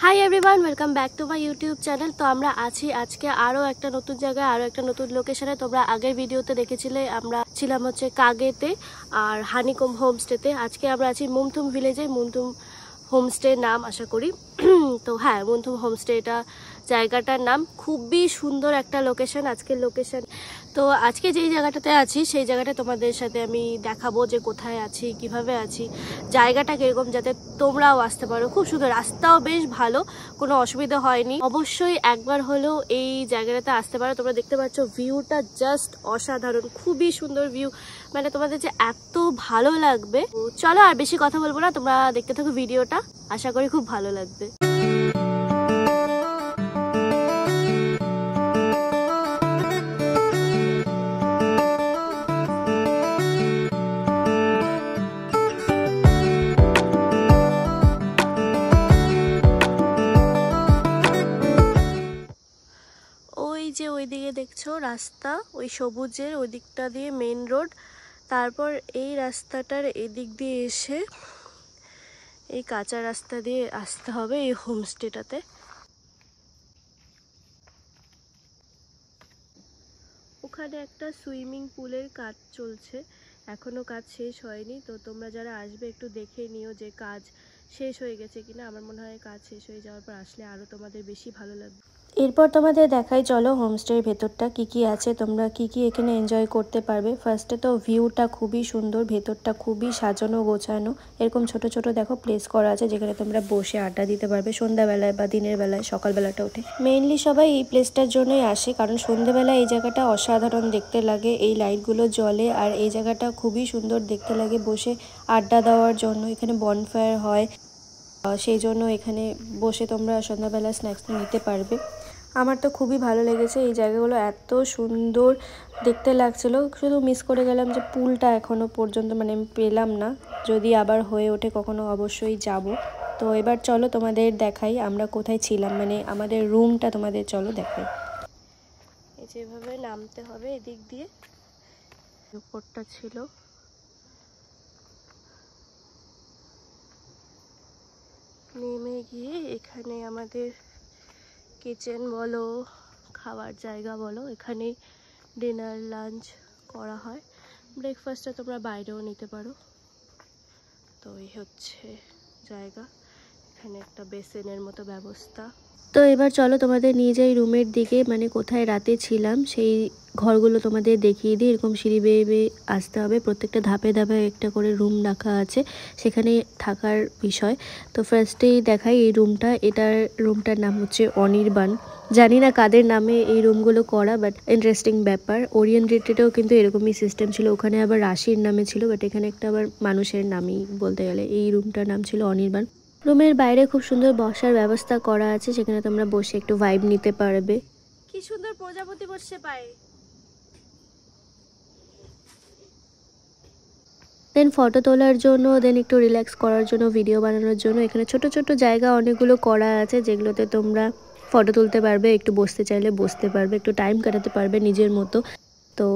Hi everyone, welcome back to my YouTube channel. তো আমরা আছি আজকে আরও একটা নতুন জায়গায়, আরও একটা নতুন লোকেশনে। তোমরা আগের ভিডিওতে দেখেছিলে আমরা ছিলাম হচ্ছে কাগেতে আর হানিকম হোমস্টেতে। আজকে আমরা আছি মুমথুম ভিলেজে। মুমথুম হোমস্টে নাম আশা করি। তো হ্যাঁ, মুমথুম হোমস্টে এটা জায়গাটার নাম। খুবই সুন্দর একটা লোকেশন আজকের লোকেশন। তো আজকে যেই জায়গাটাতে আছি সেই জায়গাটা তোমাদের সাথে আমি দেখাবো যে কোথায় আছি, কিভাবে আছি, জায়গাটা কিরকম, যাতে তোমরাও আসতে পারো। খুব সুন্দর, রাস্তাও বেশ ভালো, কোনো অসুবিধা হয়নি। অবশ্যই একবার হলেও এই জায়গাটাতে আসতে পারো। তোমরা দেখতে পাচ্ছ ভিউটা জাস্ট অসাধারণ, খুবই সুন্দর ভিউ, মানে তোমাদের যে এত ভালো লাগবে। চলো আর বেশি কথা বলবো না, তোমরা দেখতে থাকো ভিডিওটা, আশা করি খুব ভালো লাগবে। ওই যে ওইদিকে দেখছো রাস্তা, ওই সবুজের ওই দিকটা দিয়ে মেন রোড। তারপর এই রাস্তাটার এদিক দিয়ে এসে এই কাঁচা রাস্তা দিয়ে আসতে হবে এই হোমস্টেটাতে। ওখানে একটা সুইমিং পুলের কাজ চলছে, এখনো কাজ শেষ হয়নি। তো তোমরা যারা আসবে একটু দেখে নিও যে কাজ শেষ হয়ে গেছে কিনা। আমার মনে হয় কাজ শেষ হয়ে যাওয়ার পর আসলে আরও তোমাদের বেশি ভালো লাগবে। এরপর তোমাদের দেখাই চলো হোমস্টের ভেতরটা কি কি আছে, তোমরা কি কি এখানে এনজয় করতে পারবে। ফার্স্টে তো ভিউটা খুবই সুন্দর, ভেতরটা খুবই সাজানো গোছানো। এরকম ছোট ছোট দেখো প্লেস করা আছে যেখানে তোমরা বসে আড্ডা দিতে পারবে সন্ধ্যাবেলায় বা দিনের বেলায়, সকালবেলাটা উঠে। মেইনলি সবাই এই প্লেসটার জন্যই আসে, কারণ সন্ধ্যাবেলায় এই জায়গাটা অসাধারণ দেখতে লাগে, এই লাইটগুলো জ্বলে আর এই জায়গাটা খুবই সুন্দর দেখতে লাগে বসে আড্ডা দেওয়ার জন্য। এখানে বনফায়ার হয়, সেই জন্য এখানে বসে তোমরা সন্ধ্যাবেলা স্ন্যাক্স নিতে পারবে। আমার তো খুবই ভালো লেগেছে, এই জায়গাগুলো এত সুন্দর দেখতে লাগছিল। শুধু মিস করে গেলাম যে পুলটা এখনও পর্যন্ত মানে আমি পেলাম না, যদি আবার হয়ে ওঠে কখনো অবশ্যই যাব। তো এবার চলো তোমাদের দেখাই আমরা কোথায় ছিলাম, মানে আমাদের রুমটা তোমাদের চলো দেখাই। এই যেভাবে নামতে হবে এদিক দিয়ে, উপরটা ছিল। নেমে গিয়ে এখানে আমাদের কিচেন বলো, খাওয়ার জায়গা বলো, এখানে ডিনার লাঞ্চ করা হয়। ব্রেকফাস্টটা তোমরা বাইরেও নিতে পারো। তো এই হচ্ছে জায়গা, এখানে একটা বেসিনের মতো ব্যবস্থা। তো এবার চলো তোমাদের নিয়ে যাই রুমের দিকে, মানে কোথায় রাতে ছিলাম সেই ঘরগুলো তোমাদের দেখিয়ে দিই। এরকম সিঁড়ি বেয়ে বেয়ে আসতে হবে, প্রত্যেকটা ধাপে ধাপে একটা করে রুম রাখা আছে, সেখানে থাকার বিষয়। তো ফার্স্টেই দেখাই এই রুমটা, রুমটার নাম হচ্ছে অনির্বাণ। জানি না কাদের নামে এই রুমগুলো করা, বাট ইন্টারেস্টিং ব্যাপার। ওরিয়েন্ট রিট্রিটেও কিন্তু এরকমই সিস্টেম ছিল, ওখানে আবার রাশির নামে ছিল, বাট এখানে একটা আবার মানুষের নামই বলতে গেলে। এই রুমটার নাম ছিল অনির্বাণ। রুমের বাইরে খুব সুন্দর বসার ব্যবস্থা করা আছে, সেখানে তোমরা বসে একটু ভাইব নিতে পারবে। কি সুন্দর প্রজাপতি বসে পায়। দেন ফটো তোলার জন্য, দেন একটু রিল্যাক্স করার জন্য, ভিডিও বানানোর জন্য এখানে ছোট ছোট জায়গা অনেকগুলো করা আছে, যেগুলোতে তোমরা ফটো তুলতে পারবে, একটু বসতে চাইলে বসতে পারবে, একটু টাইম কাটাতে পারবে নিজের মতো। তো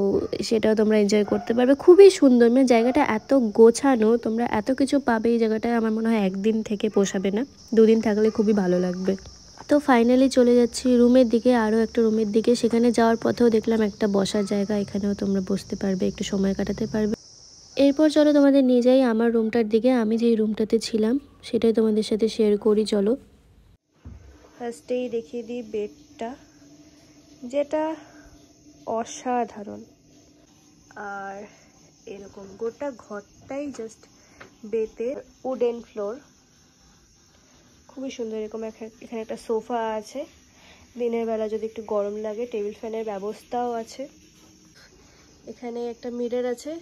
সেটাও তোমরা এনজয় করতে পারবে। খুবই সুন্দর, মানে জায়গাটা এত গোছানো, তোমরা এত কিছু পাবে এই জায়গাটায়। আমার মনে হয় একদিন থেকে পোষাবে না, দুদিন থাকলে খুবই ভালো লাগবে। তো ফাইনালি চলে যাচ্ছি রুমের দিকে, আরও একটা রুমের দিকে। সেখানে যাওয়ার পথেও দেখলাম একটা বসার জায়গা, এখানেও তোমরা বসতে পারবে, একটু সময় কাটাতে পারবে। এরপর চলো তোমাদের নিয়ে যাই আমার রুমটার দিকে। আমি যেই রুমটাতে ছিলাম সেটাই তোমাদের সাথে শেয়ার করি চলো। ফার্স্টেই দেখিয়ে দিই বেডটা, যেটা অসাধারণ। আর এরকম গোটা ঘরটাই জাস্ট বেতে, উডেন ফ্লোর, খুবই সুন্দর। এরকম এখানে একটা সোফা আছে, দিনের বেলা যদি একটু গরম লাগে টেবিল ফ্যানের ব্যবস্থাও আছে। এখানে একটা মিরর আছে,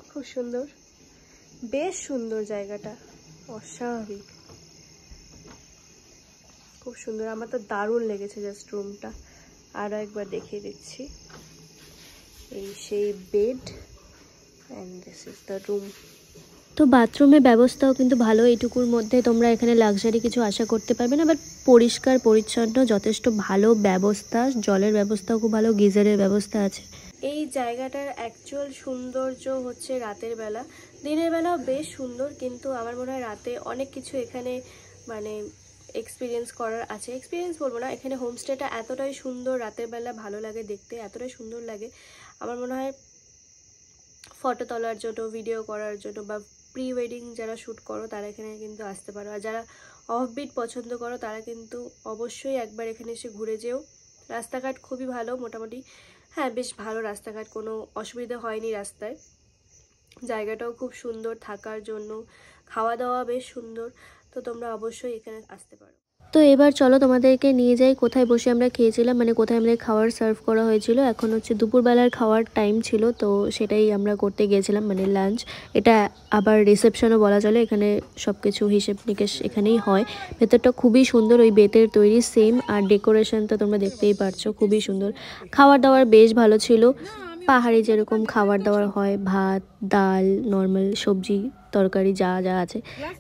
খুব সুন্দর, বেশ সুন্দর জায়গাটা, অস্বাভাবিক, খুব সুন্দর। আমার তো দারুণ লেগেছে জাস্ট রুমটা। আরও একবার দেখিয়ে দিচ্ছি, এই সেই bed and this is the room. তো বাথরুমের ব্যবস্থাও কিন্তু ভালো, এইটুকুর মধ্যে তোমরা এখানে লাক্সারি কিছু আশা করতে পারবে না, বাট পরিষ্কার পরিচ্ছন্ন, যথেষ্ট ভালো ব্যবস্থা। জলের ব্যবস্থাও খুব ভালো, গিজারের ব্যবস্থা আছে। এই জায়গাটার অ্যাকচুয়াল সৌন্দর্য হচ্ছে রাতের বেলা, দিনের বেলাও বেশ সুন্দর, কিন্তু আমার মনে হয় রাতে অনেক কিছু এখানে মানে এক্সপিরিয়েন্স করার আছে। এক্সপিরিয়েন্স বলবো না, এখানে হোমস্টেটা এতটাই সুন্দর, রাতের বেলা ভালো লাগে দেখতে, এতটাই সুন্দর লাগে। আমার মনে হয় ফটো তোলার জন্য, ভিডিও করার জন্য বা প্রি ওয়েডিং যারা শ্যুট করো তারা এখানে কিন্তু আসতে পারো। আর যারা অফবিট পছন্দ করো তারা কিন্তু অবশ্যই একবার এখানে এসে ঘুরে যেও। রাস্তাঘাট খুবই ভালো মোটামুটি, হ্যাঁ বেশ ভালো রাস্তাঘাট, কোনো অসুবিধা হয়নি রাস্তায়। জায়গাটাও খুব সুন্দর থাকার জন্য, খাওয়া দাওয়া বেশ সুন্দর, তো তোমরা অবশ্যই এখানে আসতে পারো। তো এবার চলো তোমাদেরকে নিয়ে যাই কোথায় বসে আমরা খেয়েছিলাম, মানে কোথায় আমাদের খাবার সার্ভ করা হয়েছিল। এখন হচ্ছে দুপুরবেলার খাওয়ার টাইম ছিল, তো সেটাই আমরা করতে গিয়েছিলাম, মানে লাঞ্চ। এটা আবার রিসেপশনও বলা চলে, এখানে সব কিছু হিসেব নিকেশ এখানেই হয়। ভেতরটা খুবই সুন্দর, ওই বেতের তৈরি সেম, আর ডেকোরেশনটা তোমরা দেখতেই পারছো খুবই সুন্দর। খাবার দাবার বেশ ভালো ছিল, পাহাড়ি যেরকম খাবার দাবার হয়, ভাত ডাল নর্মাল সবজি তরকারি যা যা আছে,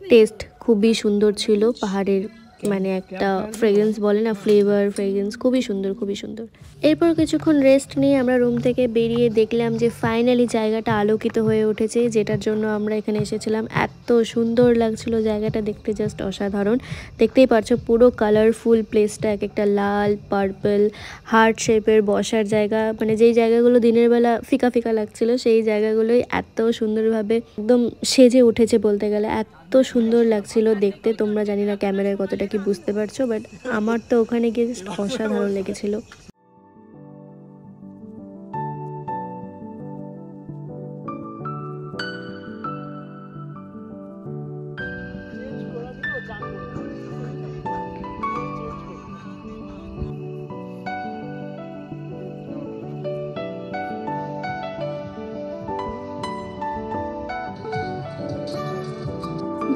টেস্ট খুবই সুন্দর ছিল। পাহাড়ের মানে একটা ফ্রেগ্রেন্স বলে না, ফ্লেভার ফ্রেগ্রেন্স খুবই সুন্দর, খুবই সুন্দর। এরপর কিছুক্ষণ রেস্ট নিয়ে আমরা রুম থেকে বেরিয়ে দেখলাম যে ফাইনালি জায়গাটা আলোকিত হয়ে উঠেছে, যেটার জন্য আমরা এখানে এসেছিলাম। এত সুন্দর লাগছিল জায়গাটা দেখতে, জাস্ট অসাধারণ। দেখতেই পাচ্ছ পুরো কালারফুল প্লেসটা, এক একটা লাল পার্পল হার্ট শেপের বসার জায়গা, মানে যেই জায়গাগুলো দিনের বেলা ফিকা ফিকা লাগছিল সেই জায়গাগুলোই এত সুন্দরভাবে একদম সেজে উঠেছে বলতে গেলে, এত সুন্দর লাগছিল দেখতে। তোমরা জানি না ক্যামেরায় কতটা কি বুঝতে পারছো, বাট আমার তো ওখানে গিয়ে জাস্ট অসাধারণ লেগেছিল।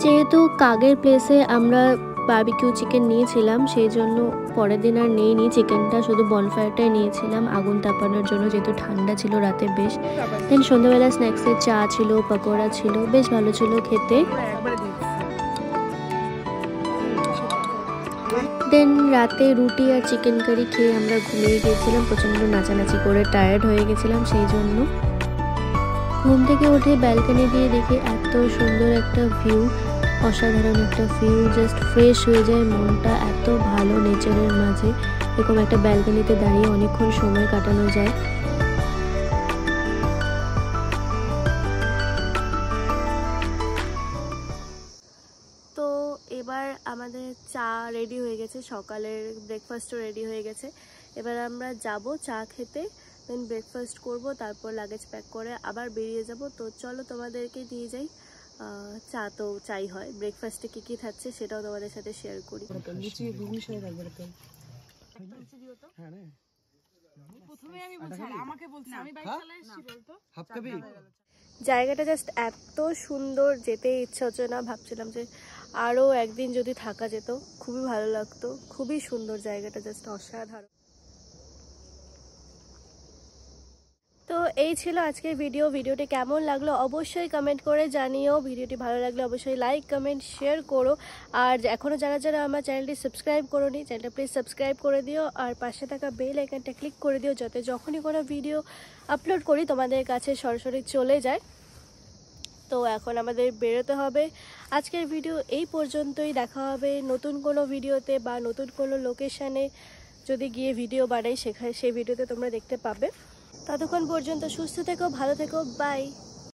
যেহেতু কাগের প্লেসে আমরা বারবিকিউ চিকেন নিয়েছিলাম, সেই জন্য পরের দিন আর নিইনি চিকেনটা, শুধু বনফায়ারটাই নিয়েছিলাম আগুন তাপানোর জন্য, যেহেতু ঠান্ডা ছিল রাতে বেশ। দেন সন্ধ্যাবেলা স্ন্যাক্সের চা ছিল, পকোড়া ছিল, বেশ ভালো ছিল খেতে। দেন রাতে রুটি আর চিকেন কারি খেয়ে আমরা ঘুমিয়ে গিয়েছিলাম, প্রচণ্ড নাচানাচি করে টায়ার্ড হয়ে গেছিলাম সেই জন্য। ঘুম থেকে উঠে ব্যালকনি দিয়ে দেখি এত সুন্দর একটা ভিউ, অসাধারণ একটা ভিউ, জাস্ট ফ্রেশ হয়ে যায় মনটা, এত ভালো নেচারের মাঝে এরকম একটা ব্যালকনিতে দাঁড়িয়ে অনেকক্ষণ সময় কাটানো যায়। তো এবার আমাদের চা রেডি হয়ে গেছে, সকালের ব্রেকফাস্টও রেডি হয়ে গেছে। এবার আমরা যাব চা খেতে, দেন ব্রেকফাস্ট করব, তারপর লাগেজ প্যাক করে আবার বেরিয়ে যাব। তো চলো তোমাদেরকে নিয়ে যাই। চা তো চাই হয়, ব্রেকফাস্টে কী কী থাকছে সেটাও তোমাদের সাথে শেয়ার করি। জায়গাটা জাস্ট এত সুন্দর, যেতে ইচ্ছা হচ্ছে না, ভাবছিলাম যে আরও একদিন যদি থাকা যেত খুবই ভালো লাগতো। খুবই সুন্দর জায়গাটা, জাস্ট অসাধারণ। তো এই ছিল আজকের ভিডিওটি কেমন লাগলো অবশ্যই কমেন্ট করে জানিও। ভিডিওটি ভালো লাগলে অবশ্যই লাইক কমেন্ট শেয়ার করো। আর এখনও যারা আমার চ্যানেলটি সাবস্ক্রাইব করোনি, চ্যানেলটা প্লিজ সাবস্ক্রাইব করে দিও, আর পাশে থাকা বেল আইকনটা ক্লিক করে দিও, যাতে যখনই কোনো ভিডিও আপলোড করি তোমাদের কাছে সরাসরি চলে যায়। তো এখন আমাদের বেরোতে হবে। আজকের ভিডিও এই পর্যন্তই, দেখা হবে নতুন কোনো ভিডিওতে বা নতুন কোনো লোকেশানে যদি গিয়ে ভিডিও বানাই, সেই ভিডিওতে তোমরা দেখতে পাবে। ততক্ষণ পর্যন্ত সুস্থ থেকো, ভালো থেকো, বাই।